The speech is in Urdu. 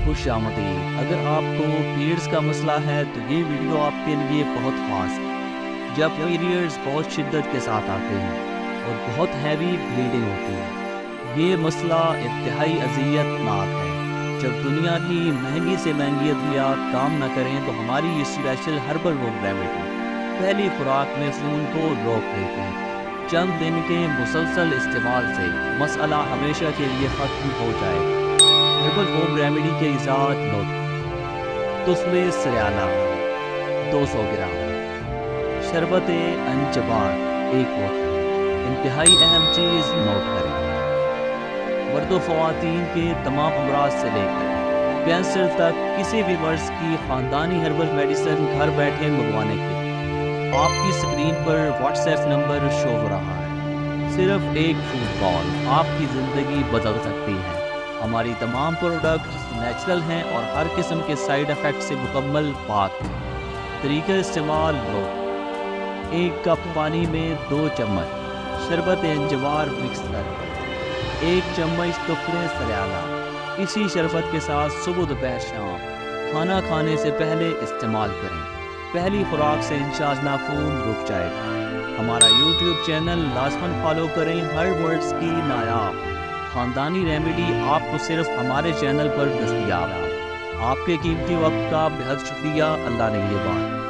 خوش آمدید۔ اگر آپ کو پیریڈز کا مسئلہ ہے تو یہ ویڈیو آپ کے لیے بہت خاص ہے۔ جب پیریڈز بہت شدت کے ساتھ آتے ہیں اور بہت ہیوی بلیڈنگ ہوتی ہے، یہ مسئلہ انتہائی اذیت ناک ہے۔ جب دنیا کی مہنگی سے مہنگی ادویات کام نہ کریں تو ہماری یہ اسپیشل ہربل ہوم ریمیڈی پہلی خوراک میں خون کو روک دیتے ہیں۔ چند دن کے مسلسل استعمال سے مسئلہ ہمیشہ کے لیے ختم ہو جائے گا۔ ہربل ہوم ریمیڈی کے اجزاء نوٹ: تسم سریانہ 200 گرام، شربت انجبار 1 بوتل۔ انتہائی اہم چیز نوٹ کریں: مرد و خواتین کے تمام امراض سے لے کر کینسر تک کسی بھی مرض کی خاندانی ہربل میڈیسن گھر بیٹھے منگوانے کے لیے آپ کی اسکرین پر واٹس ایپ نمبر شو ہو رہا ہے۔ صرف ایک فون کال آپ کی زندگی بدل سکتی ہے۔ ہماری تمام پروڈکٹس نیچرل ہیں اور ہر قسم کے سائیڈ ایفیکٹ سے مکمل پاک ہیں۔ طریقہ استعمال نوٹ: 1 کپ پانی میں 2 چمچ شربت انجوار مکس کر 1 چمچ تسم سریانہ۔ اسی شربت کے ساتھ صبح دوپہر شام کھانا کھانے سے پہلے استعمال کریں۔ پہلی خوراک سے انشاءاللہ خون رک جائے گا۔ ہمارا یوٹیوب چینل لازماً فالو کریں۔ ہر ورڈز کی نایاب خاندانی ریمیڈی آپ کو صرف ہمارے چینل پر دستیاب ہے۔ آپ کے قیمتی وقت کا بہت شکریہ۔ اللہ نگہبان۔